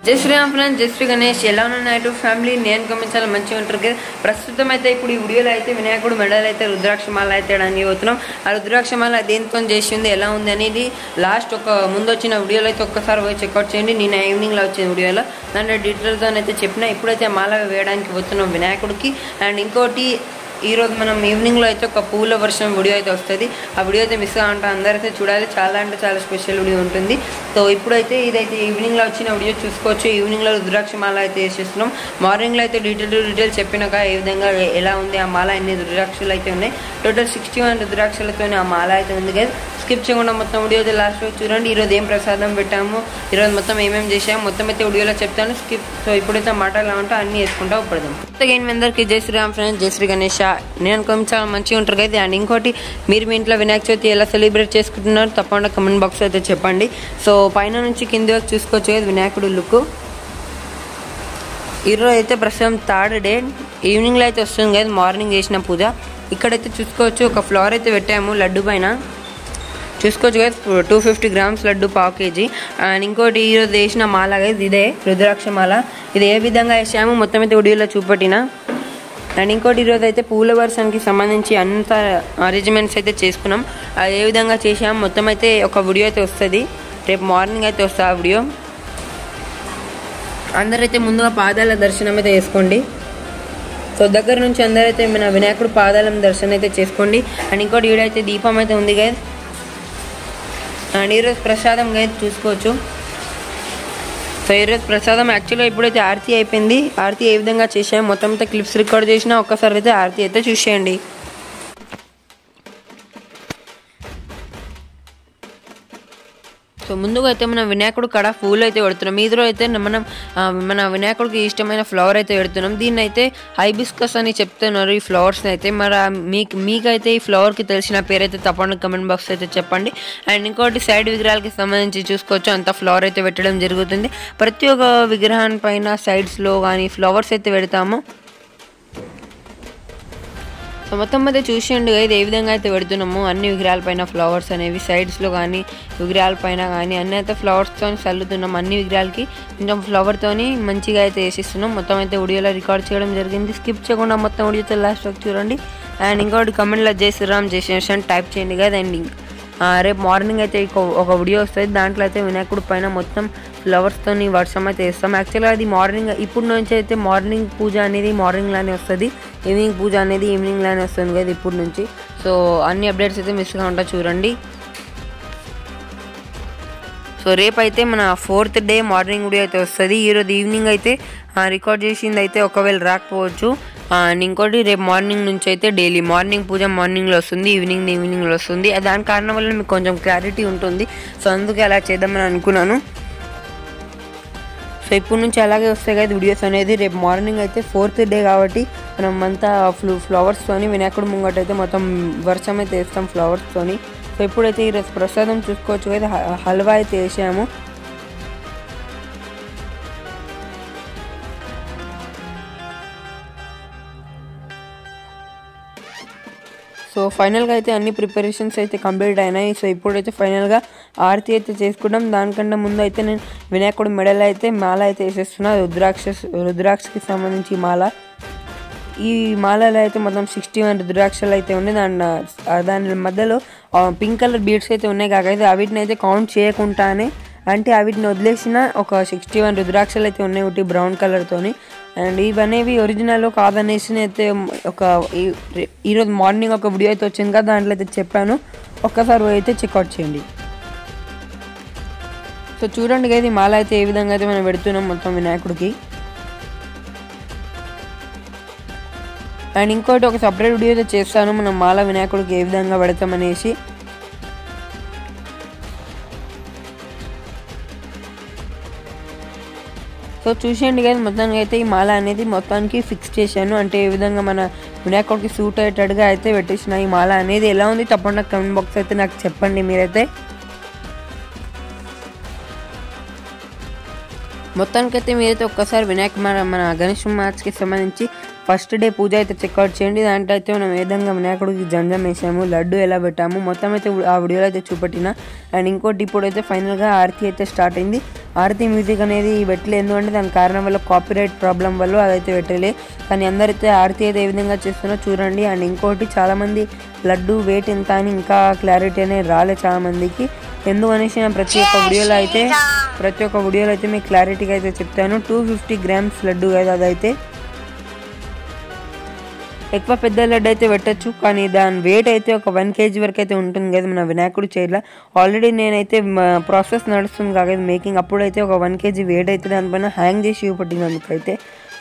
జై శ్రీరామ్ ఫ్రెండ్స్, జై శ్రీ గణేష్. ఎలా ఉన్న నైట్ ఫ్యామిలీ నేను గమనించాలి మంచిగా ఉంటారు కదా. ప్రస్తుతం అయితే ఇప్పుడు ఈ వీడియోలో అయితే వినాయకుడు మెడల్ అయితే రుద్రాక్షమాల అయితే అని పోతున్నాం. ఆ రుద్రాక్షమాల దేంతో చేసింది, ఎలా ఉంది అనేది లాస్ట్ ఒక ముందు వచ్చిన వీడియోలో అయితే ఒక్కసారి పోయి చెక్అవుట్ చేయండి. నేను ఈవినింగ్లో వచ్చిన వీడియోలో దాంట్లో డీటెయిల్తో అయితే చెప్పిన. ఇప్పుడైతే మాల వేయడానికి పోతున్నాం వినాయకుడికి. అండ్ ఇంకోటి ఈరోజు మనం ఈవినింగ్లో అయితే ఒక పూల వర్షం వీడియో అయితే వస్తుంది. ఆ వీడియో అయితే మిస్ కావాలంటే అందరైతే చూడాలి. చాలా అంటే చాలా స్పెషల్ వీడియో ఉంటుంది. సో ఇప్పుడైతే ఇదైతే ఈవినింగ్లో వచ్చిన వీడియో చూసుకోవచ్చు. ఈవినింగ్లో రుద్రాక్షమాల అయితే వేసేస్తున్నాం. మార్నింగ్లో అయితే డీటెయిల్ చెప్పినాక ఏ విధంగా ఎలా ఉంది ఆ మాల, ఎన్ని రుద్రాక్షలు అయితే ఉన్నాయి. టోటల్ 61 రుద్రాక్షలతో ఆ మాల అయితే ఉంది కదా. స్కిప్ చేయకుండా మొత్తం వీడియో అయితే లాస్ట్లో చూడండి. ఈరోజు ఏం ప్రసాదం పెట్టాము, ఈరోజు మొత్తం ఏమేమి చేసాము మొత్తం అయితే వీడియోలో చెప్తాను. స్కిప్. సో ఇప్పుడైతే మాటలు ఉంటే అన్నీ వేసుకుంటా ఉపడదాం. కొత్తగా అందరికీ జై శ్రీరామ్ ఫ్రెండ్స్, జై శ్రీ గణేష్. నేను కొంచెం చాలా మంచిగా ఉంటారు కదా. అండ్ ఇంకోటి, మీరు మీ ఇంట్లో వినాయక చవితి ఎలా సెలబ్రేట్ చేసుకుంటున్నారు తప్పకుండా కమెంట్ బాక్స్ అయితే చెప్పండి. సో పైన నుంచి కింది వరకు చూసుకోవచ్చు కదా వినాయకుడు లుక్. ఈరోజు అయితే ప్రస్తుతం 3rd డే ఈవినింగ్లో అయితే వస్తుంది కదా, మార్నింగ్ చేసిన పూజ. ఇక్కడైతే చూసుకోవచ్చు ఒక ఫ్లవర్ అయితే పెట్టాము లడ్డు పైన. చూసుకోవచ్చు కదా 250 grams లడ్డు, 1/2 kg. అండ్ ఇంకోటి ఈరోజు వేసిన మాల కదా, ఇదే రుద్రాక్ష మాల. ఇది ఏ విధంగా వేసాము మొత్తం అయితే వీడియోలో చూపెట్టిన. అండ్ ఇంకోటి ఈరోజు అయితే పూల వర్షానికి సంబంధించి అంత అరేంజ్మెంట్స్ అయితే చేసుకున్నాం. అది ఏ విధంగా చేసాము మొత్తం అయితే ఒక వీడియో అయితే వస్తుంది. రేపు మార్నింగ్ అయితే వస్తుంది ఆ వీడియో. అందరైతే ముందుగా పాదాల దర్శనం అయితే చేసుకోండి. సో దగ్గర నుంచి అందరైతే మన వినాయకుడు పాదాల దర్శనం అయితే చేసుకోండి. అండ్ ఇంకోటి వీడియో అయితే దీపం అయితే ఉంది కదా. అండ్ ఈరోజు ప్రసాదం అయితే చూసుకోవచ్చు. సో ఈరోజు ప్రసాదం యాక్చువల్గా ఇప్పుడైతే ఆరతి అయిపోయింది. ఆరతి ఏ విధంగా చేసాము మొత్తం అయితే క్లిప్స్ రికార్డ్ చేసినా ఒక్కసారి అయితే ఆరతి అయితే చూసేయండి. సో ముందుగా అయితే మనం వినాయకుడు కడ పూలు అయితే పెడుతున్నాం. ఈరోజు అయితే మనం మన వినాయకుడికి ఇష్టమైన ఫ్లవర్ అయితే పెడుతున్నాం. దీన్ని అయితే హైబిస్కస్ అని చెప్తున్నారు ఈ ఫ్లవర్స్ని అయితే. మరి మీకైతే ఈ ఫ్లవర్కి తెలిసిన పేరు అయితే తప్పకుండా కమెంట్ బాక్స్ అయితే చెప్పండి. అండ్ ఇంకోటి సైడ్ విగ్రహాలకి సంబంధించి చూసుకోవచ్చు అంత ఫ్లవర్ అయితే పెట్టడం జరుగుతుంది. ప్రతి ఒక్క విగ్రహాన్ని పైన సైడ్స్లో కానీ ఫ్లవర్స్ అయితే పెడతాము. సో మొత్తం అయితే చూసేయండి ఇది ఏ విధంగా అయితే పెడుతున్నాము. అన్ని విగ్రహాల పైన ఫ్లవర్స్ అనేవి సైడ్స్లో కానీ విగ్రహాల పైన కానీ అన్నీ అయితే ఫ్లవర్స్తో చల్లుతున్నాం. అన్ని విగ్రహాలకి కొంచెం ఫ్లవర్తోని మంచిగా అయితే వేసిస్తున్నాం. మొత్తం అయితే వీడియోలో రికార్డ్ చేయడం జరిగింది. స్కిప్ చేయకుండా మొత్తం వీడియోతో లాస్ట్ వరకు చూడండి. అండ్ ఇంకోటి కమెంట్లో జై శ్రీరామ్ జై శ్రీరామ్ టైప్ చేయండి కదా. అండ్ రేపు మార్నింగ్ అయితే ఒక వీడియో వస్తుంది. దాంట్లో అయితే వినాయకుడి పైన మొత్తం ఫ్లవర్స్తోని వర్షం అయితే వేస్తాం. యాక్చువల్గా అది మార్నింగ్ ఇప్పుడు నుంచి అయితే మార్నింగ్ పూజ అనేది మార్నింగ్లోనే వస్తుంది, ఈవినింగ్ పూజ అనేది ఈవినింగ్లోనే వస్తుంది కదా ఇప్పుడు నుంచి. సో అన్ని అప్డేట్స్ అయితే మిస్గా ఉంటా చూడండి. సో రేపు అయితే మన 4th డే మార్నింగ్ వీడియో అయితే వస్తుంది. ఈరోజు ఈవినింగ్ అయితే రికార్డ్ చేసింది అయితే ఒకవేళ రాకపోవచ్చు. ఇంకోటి రేపు మార్నింగ్ నుంచి అయితే డైలీ మార్నింగ్ పూజ మార్నింగ్లో వస్తుంది, ఈవినింగ్లో వస్తుంది. దాని కారణం వల్ల మీకు కొంచెం క్లారిటీ ఉంటుంది. సో అందుకే అలా చేద్దామని అనుకున్నాను. సో ఇప్పుడు నుంచి అలాగే వస్తాయి కదా వీడియోస్ అనేది. రేపు మార్నింగ్ అయితే 4th డే కాబట్టి మనం అంతా ఫ్లవర్స్తోని వినాయకుడు ముంగట అయితే మొత్తం వర్షం అయితే వేస్తాం ఫ్లవర్స్తోని. సో ఇప్పుడైతే ఈరోజు ప్రసాదం చూసుకోవచ్చు కదా, హల్వా అయితే వేసాము. సో ఫైనల్గా అయితే అన్ని ప్రిపరేషన్స్ అయితే కంప్లీట్ అయినాయి. సో ఇప్పుడైతే ఫైనల్గా ఆరతి అయితే చేసుకుంటాం. దానికన్నా ముందు అయితే నేను వినాయకుడి మెడల్ అయితే మాల అయితే వేసేస్తున్నా. రుద్రాక్షకి సంబంధించి మాల. ఈ మాలలో అయితే మొత్తం 61 రుద్రాక్షలు అయితే ఉన్నాయి. దాని మధ్యలో పింక్ కలర్ బీడ్స్ అయితే ఉన్నాయి కాకైతే వీటిని అయితే కౌంట్ చేయకుండానే, అంటే వీటిని వదిలేసిన ఒక 61 రుద్రాక్షలు అయితే ఉన్నాయి ఒకటి బ్రౌన్ కలర్తోని. అండ్ ఇవనేవి ఒరిజినల్ కాదనేసి అయితే ఈరోజు మార్నింగ్ ఒక వీడియో అయితే వచ్చింది కదా, దాంట్లో అయితే చెప్పాను. ఒక్కసారి అయితే చెక్అవుట్ చేయండి. సో చూడండి కదా ఈ మాల అయితే ఏ విధంగా అయితే మనం పెడుతున్నాం మొత్తం వినాయకుడికి. అండ్ ఇంకోటి ఒక సపరేట్ వీడియో అయితే చేస్తాను మనం మాల వినాయకుడికి ఏ విధంగా పెడతామనేసి. సో చూసేయండి కదా మొత్తానికి అయితే ఈ మాల అనేది మొత్తానికి ఫిక్స్ చేశాను. అంటే ఏ విధంగా మన వినాయకుడికి సూట్ అయ్యేటట్టుగా అయితే పెట్టేసిన ఈ మాల అనేది. ఎలా ఉంది తప్పకుండా కమెంట్ బాక్స్ అయితే నాకు చెప్పండి మీరైతే. మొత్తానికైతే మీరైతే ఒక్కసారి మన గణేష్ మ్యాచ్కి సంబంధించి ఫస్ట్ డే పూజ అయితే చెక్అవుట్ చేయండి. దాంట్లో అయితే మనం ఏ విధంగా వినాయకుడికి జంజం వేసాము, లడ్డు ఎలా పెట్టాము మొత్తం అయితే ఆ వీడియోలో అయితే చూపెట్టిన. అండ్ ఇంకోటి ఇప్పుడైతే ఫైనల్గా ఆరతి అయితే స్టార్ట్ అయింది. ఆరతి మ్యూజిక్ అనేది పెట్టలేదు, ఎందుకంటే దాని కారణం వల్ల కాపీరైట్ ప్రాబ్లం వల్ల అదైతే పెట్టలే. కానీ అందరైతే ఆరతి అయితే ఏ విధంగా చేస్తున్నా చూడండి. అండ్ ఇంకోటి చాలామంది లడ్డు వెయిట్ ఎంత అని ఇంకా క్లారిటీ అనేది రాలే చాలామందికి. ఎందుకనేసి నేను ప్రతి ఒక్క వీడియోలో అయితే మీకు క్లారిటీగా అయితే చెప్తాను. 250 grams లడ్డు కదా, అదైతే ఎక్కువ పెద్ద లడ్డు అయితే పెట్టచ్చు, కానీ దాని వెయిట్ అయితే ఒక 1 kg వరకు అయితే ఉంటుంది కదా మన వినాయకుడి చైర్లో. ఆల్రెడీ నేనైతే ప్రాసెస్ నడుస్తుంది కాదు మేకింగ్, అప్పుడైతే ఒక 1 kg వెయిట్ అయితే దానిపైన హ్యాంగ్ చేసి చూపెట్టింది అందుకైతే.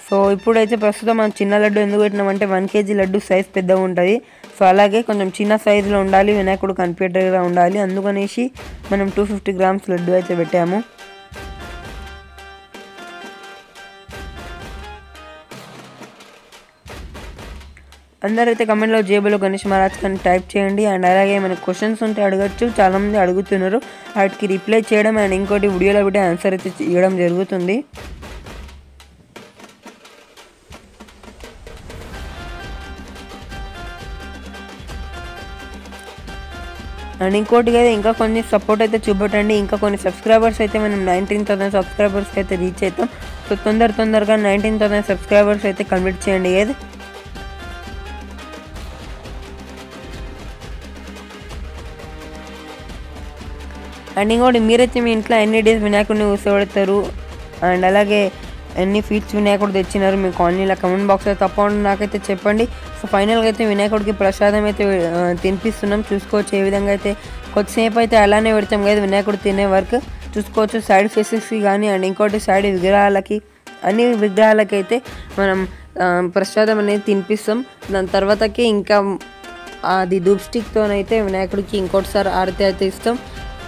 సో ఇప్పుడైతే ప్రస్తుతం మనం చిన్న లడ్డు ఎందుకు పెట్టినామంటే 1 kg లడ్డు సైజ్ పెద్దగా ఉంటుంది. సో అలాగే కొంచెం చిన్న సైజులో ఉండాలి, వినాయకుడు కనిపించేట్టుగా ఉండాలి, అందుకనేసి మనం 250 grams లడ్డు అయితే పెట్టాము. అందరైతే కమెంట్లో జేబులో గణేష్ మహారాజ్ అని టైప్ చేయండి. అండ్ అలాగే మనకు క్వశ్చన్స్ ఉంటే అడగచ్చు, చాలామంది అడుగుతున్నారు, వాటికి రిప్లై చేయడం అండ్ ఇంకోటి వీడియోలో పెట్టి ఆన్సర్ అయితే ఇవ్వడం జరుగుతుంది. అండ్ ఇంకోటి కదా ఇంకా కొన్ని సపోర్ట్ అయితే చూపెట్టండి, ఇంకా కొన్ని సబ్స్క్రైబర్స్ అయితే మనం 19,000 సబ్స్క్రైబర్స్కి అయితే రీచ్ అవుతాం. సో తొందరగా 19,000 సబ్స్క్రైబర్స్ అయితే కంప్లీట్ చేయండి ఏది. అండ్ ఇంకోటి మీరైతే మీ ఇంట్లో ఎన్ని డేస్ వినాయకుడిని కూర్చోబెడతారు అండ్ అలాగే ఎన్ని ఫీట్స్ వినాయకుడు తెచ్చినారు మీ కాలనీలో కమెంట్ బాక్స్లో తప్పకుండా నాకైతే చెప్పండి. సో ఫైనల్గా అయితే వినాయకుడికి ప్రసాదం అయితే తినిపిస్తున్నాం, చూసుకోవచ్చు ఏ విధంగా అయితే. కొద్దిసేపు అయితే అలానే పెడతాం కదా వినాయకుడు తినే వరకు, చూసుకోవచ్చు సైడ్ ఫేసెస్కి కానీ అండ్ ఇంకోటి సైడ్ విగ్రహాలకి, అన్ని విగ్రహాలకి అయితే మనం ప్రసాదం అనేది తినిపిస్తాం. దాని తర్వాతకి ఇంకా అది ధూప్ స్టిక్తోనైతే వినాయకుడికి ఇంకోటిసారి ఆరతి అయితే ఇస్తాం,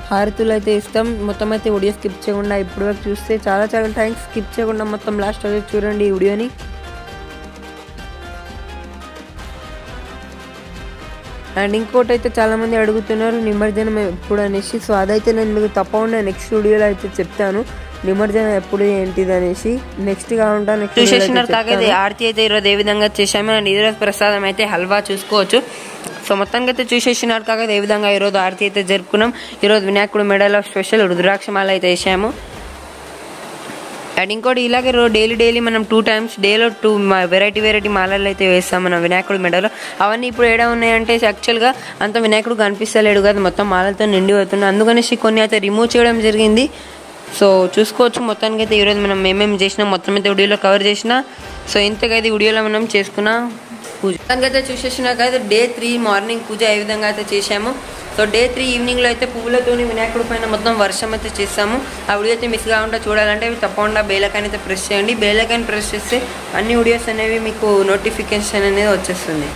హారతులు అయితే ఇస్తాం. మొత్తం అయితే వీడియో స్కిప్ చేయకుండా ఇప్పుడు వరకు చూస్తే చాలా థ్యాంక్స్. స్కిప్ చేయకుండా మొత్తం లాస్ట్ అయితే చూడండి ఈ వీడియోని. అండ్ ఇంకోటి అయితే చాలామంది అడుగుతున్నారు నిమజ్జనం ఎప్పుడు అనేసి. సో అదైతే నేను మీకు తప్పకుండా నెక్స్ట్ వీడియోలో అయితే చెప్తాను, నిమజ్జనం ఎప్పుడు ఏంటిది అనేసి. నెక్స్ట్ కాకుండా చూసేసినారు కాకైతే ఆరతి అయితే ఈరోజు ఏ విధంగా చేసాము. అండ్ ఈరోజు ప్రసాదం అయితే హల్వా చూసుకోవచ్చు. సో మొత్తానికి అయితే చూసేసినారు కాకపోతే ఏ విధంగా ఈరోజు ఆరతి అయితే జరుపుకున్నాం. ఈరోజు వినాయకుడు మెడలో స్పెషల్ రుద్రాక్ష మాల అయితే వేసాము. అండ్ ఇంకోటి ఇలాగే డైలీ మనం 2 times డేలో 2 వెరైటీ మాలలు అయితే వేస్తాం మనం వినాయకుడు మెడలో. అవన్నీ ఇప్పుడు ఏడా ఉన్నాయంటే యాక్చువల్గా అంత వినాయకుడు కనిపిస్తలేడు కదా, మొత్తం మాలలతో నిండి అవుతుంది, అందుకనేసి కొన్ని అయితే రిమూవ్ చేయడం జరిగింది. సో చూసుకోవచ్చు మొత్తానికి అయితే ఈరోజు మనం ఏమేమి చేసినా మొత్తం అయితే వీడియోలో కవర్ చేసిన. సో ఇంతకైతే వీడియోలో మనం చేసుకున్న పూజ అయితే చూసేసినాకైతే డే 3 మార్నింగ్ పూజ ఏ విధంగా అయితే చేసాము. సో డే 3 ఈవినింగ్లో అయితే పువ్వులతోని వినాయకుడి పైన మొత్తం వర్షం అయితే చేస్తాము. ఆ వీడియో అయితే మిస్ కాకుండా చూడాలంటే తప్పకుండా బెల్ ఐకాన్ అయితే ప్రెస్ చేయండి. బెల్ ఐకాన్ ప్రెస్ చేస్తే అన్ని వీడియోస్ అనేవి మీకు నోటిఫికేషన్ అనేది వచ్చేస్తుంది.